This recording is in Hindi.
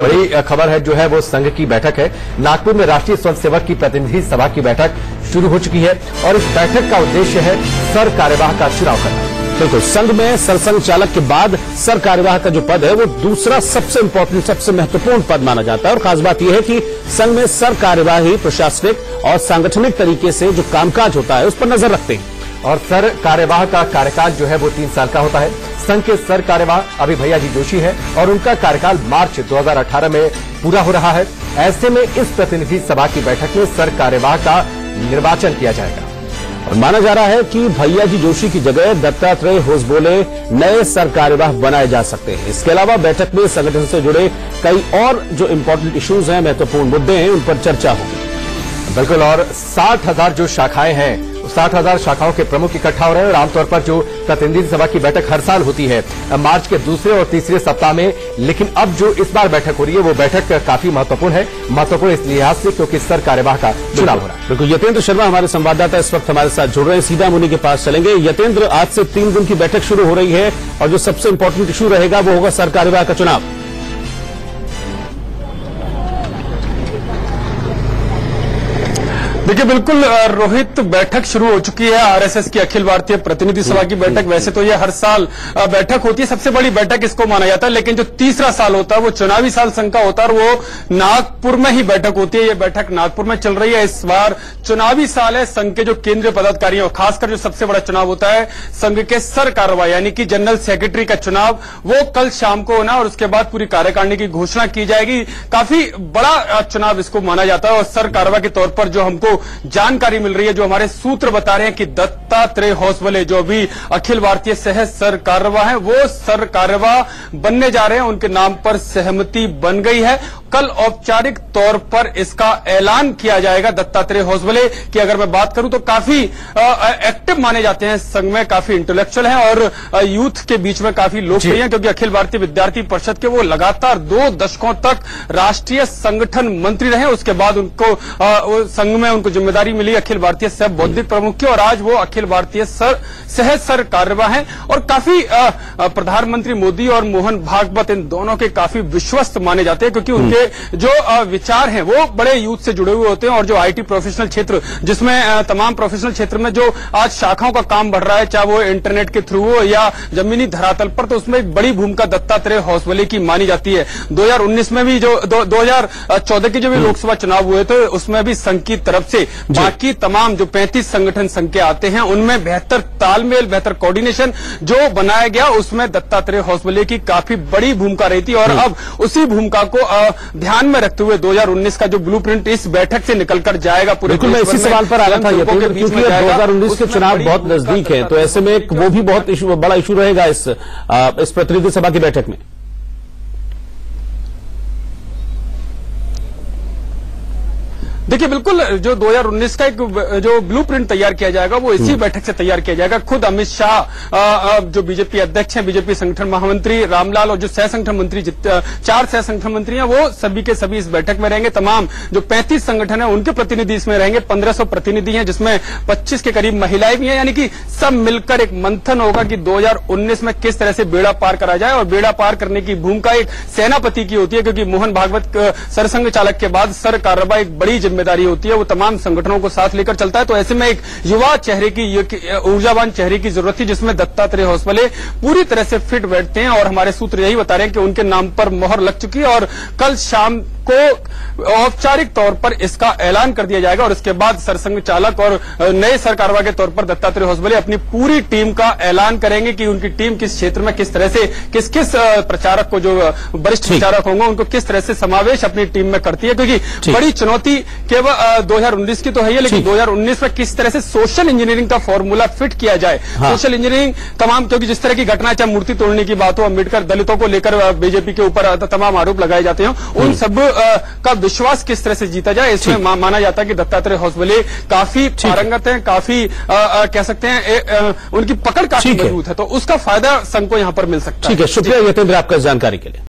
बड़ी खबर है जो है वो संघ की बैठक है। नागपुर में राष्ट्रीय स्वयंसेवक की प्रतिनिधि सभा की बैठक शुरू हो चुकी है और इस बैठक का उद्देश्य है सर कार्यवाह का चुनाव करना। बिल्कुल, संघ में सरसंघ चालक के बाद सर कार्यवाह का जो पद है वो दूसरा सबसे इंपॉर्टेंट, सबसे महत्वपूर्ण पद माना जाता है। और खास बात यह है कि संघ में सर कार्यवाही प्रशासनिक और सांगठनिक तरीके से जो कामकाज होता है उस पर नजर रखते हैं। और सर कार्यवाह का कार्यकाल जो है वो 3 साल का होता है। संघ के सर कार्यवाह अभी भैया जी जोशी है और उनका कार्यकाल मार्च 2018 में पूरा हो रहा है। ऐसे में इस प्रतिनिधि सभा की बैठक में सर कार्यवाह का निर्वाचन किया जाएगा और माना जा रहा है कि भैया जी जोशी की जगह दत्तात्रेय होसबोले नए सर कार्यवाह बनाए जा सकते हैं। इसके अलावा बैठक में संगठन से जुड़े कई और जो इंपॉर्टेंट इश्यूज हैं, महत्वपूर्ण मुद्दे हैं, उन पर चर्चा होगी। बिल्कुल, और 60,000 जो शाखाएं हैं 60,000 शाखाओं के प्रमुख इकट्ठा हो रहे हैं और आमतौर पर जो प्रतिनिधि सभा की बैठक हर साल होती है मार्च के दूसरे और तीसरे सप्ताह में, लेकिन अब जो इस बार बैठक हो रही है वो बैठक काफी महत्वपूर्ण है। महत्वपूर्ण इस लिहाज से क्योंकि सर कार्यवाह का चुनाव हो रहा है। बिल्कुल, यतेंद्र शर्मा हमारे संवाददाता इस वक्त हमारे साथ जुड़ रहे हैं, सीधा मुनि के पास चलेंगे। यतेंद्र, आज से 3 दिन की बैठक शुरू हो रही है और जो सबसे इंपॉर्टेंट इशू रहेगा वो होगा सर कार्यवाह का चुनाव। देखिए, बिल्कुल रोहित, बैठक शुरू हो चुकी है आरएसएस की अखिल भारतीय प्रतिनिधि सभा की बैठक। वैसे तो ये हर साल बैठक होती है, सबसे बड़ी बैठक इसको माना जाता है, लेकिन जो तीसरा साल होता है वो चुनावी साल संघ का होता है और वो नागपुर में ही बैठक होती है। ये बैठक नागपुर में चल रही है। इस बार चुनावी साल है। संघ के जो केंद्रीय पदाधिकारी और खासकर जो सबसे बड़ा चुनाव होता है संघ के सर कार्यवाह यानी कि जनरल सेक्रेटरी का चुनाव, वो कल शाम को होना और उसके बाद पूरी कार्यकारिणी की घोषणा की जाएगी। काफी बड़ा चुनाव इसको माना जाता है और सर कार्यवाह के तौर पर जो हमको जानकारी मिल रही है, जो हमारे सूत्र बता रहे हैं कि दत्तात्रेय होसबोले जो भी अखिल भारतीय सह सर कार्यवाह है वो सर कार्यवाह बनने जा रहे हैं। उनके नाम पर सहमति बन गई है। कल औपचारिक तौर पर इसका ऐलान किया जाएगा। दत्तात्रेय होसबोले की अगर मैं बात करूं तो काफी एक्टिव माने जाते हैं, संघ में काफी इंटेलेक्चुअल हैं और यूथ के बीच में काफी लोकप्रिय हैं, क्योंकि अखिल भारतीय विद्यार्थी परिषद के वो लगातार 2 दशकों तक राष्ट्रीय संगठन मंत्री रहे। उसके बाद उनको संघ में उनको जिम्मेदारी मिली अखिल भारतीय सह बौद्धिक प्रमुख की और आज वो अखिल भारतीय सह सर कार्यवाह हैं और काफी प्रधानमंत्री मोदी और मोहन भागवत इन दोनों के काफी विश्वस्त माने जाते हैं, क्योंकि उनके जो विचार हैं वो बड़े यूथ से जुड़े हुए होते हैं। और जो आईटी प्रोफेशनल क्षेत्र, जिसमें तमाम प्रोफेशनल क्षेत्र में जो आज शाखाओं का काम बढ़ रहा है, चाहे वो इंटरनेट के थ्रू हो या जमीनी धरातल पर, तो उसमें एक बड़ी भूमिका दत्तात्रेय होसबोले की मानी जाती है। 2019 में भी जो 2014 के जो भी लोकसभा चुनाव हुए थे उसमें भी संघ की तरफ से बाकी तमाम जो 35 संगठन संघ के आते हैं उनमें बेहतर तालमेल, बेहतर कोऑर्डिनेशन जो बनाया गया, उसमें दत्तात्रेय होसबोले की काफी बड़ी भूमिका रही थी। और अब उसी भूमिका को ध्यान में रखते हुए 2019 का जो ब्लूप्रिंट इस बैठक से निकलकर जाएगा पूरे बिल्कुल, मैं इसी सवाल पर आया था क्योंकि 2019 के चुनाव बहुत नजदीक है, तो ऐसे में वो भी बहुत बड़ा इशू रहेगा इस प्रतिनिधि सभा की बैठक में। देखिए, बिल्कुल जो 2019 का एक जो ब्लूप्रिंट तैयार किया जाएगा वो इसी बैठक से तैयार किया जाएगा। खुद अमित शाह जो बीजेपी अध्यक्ष हैं, बीजेपी संगठन महामंत्री रामलाल और जो सह संगठन मंत्री 4 सह संगठन मंत्री हैं वो सभी के सभी इस बैठक में रहेंगे। तमाम जो 35 संगठन है उनके प्रतिनिधि इसमें रहेंगे। 1500 प्रतिनिधि हैं जिसमें 25 के करीब महिलाएं भी हैं, यानी कि सब मिलकर एक मंथन होगा कि 2019 में किस तरह से बेड़ा पार करा जाए। और बेड़ा पार करने की भूमिका एक सेनापति की होती है, क्योंकि मोहन भागवत सरसंघ चालक के बाद सर कार्यवाह एक बड़ी जिम्मेदारी होती है, वो तमाम संगठनों को साथ लेकर चलता है। तो ऐसे में एक युवा चेहरे की, ऊर्जावान चेहरे की जरूरत थी, जिसमें दत्तात्रेय होसबोले पूरी तरह से फिट बैठते हैं। और हमारे सूत्र यही बता रहे हैं कि उनके नाम पर मोहर लग चुकी है और कल शाम को औपचारिक तौर पर इसका ऐलान कर दिया जाएगा। और इसके बाद सरसंघ चालक और नए सर कार्यवाह के तौर पर दत्तात्रेय होसबोले अपनी पूरी टीम का ऐलान करेंगे कि उनकी टीम किस क्षेत्र में किस तरह से किस प्रचारक को, जो वरिष्ठ प्रचारक होंगे उनको किस तरह से समावेश अपनी टीम में करती है, क्योंकि बड़ी चुनौती केवल 2019 की तो है, लेकिन 2019 में किस तरह से सोशल इंजीनियरिंग का फॉर्मूला फिट किया जाए। सोशल इंजीनियरिंग तमाम, क्योंकि जिस तरह की घटना, चाहे मूर्ति तोड़ने की बात हो, अम्बेडकर दलितों को लेकर बीजेपी के ऊपर तमाम आरोप लगाए जाते हैं, उन सब का विश्वास किस तरह से जीता जाए, इसमें माना जाता है कि दत्तात्रेय होसबोले काफी पारंगत हैं, काफी कह सकते हैं उनकी पकड़ काफी मजबूत है, तो उसका फायदा संघ को यहां पर मिल सकता है। ठीक है, शुक्रिया यतेंद्र आपका जानकारी के लिए।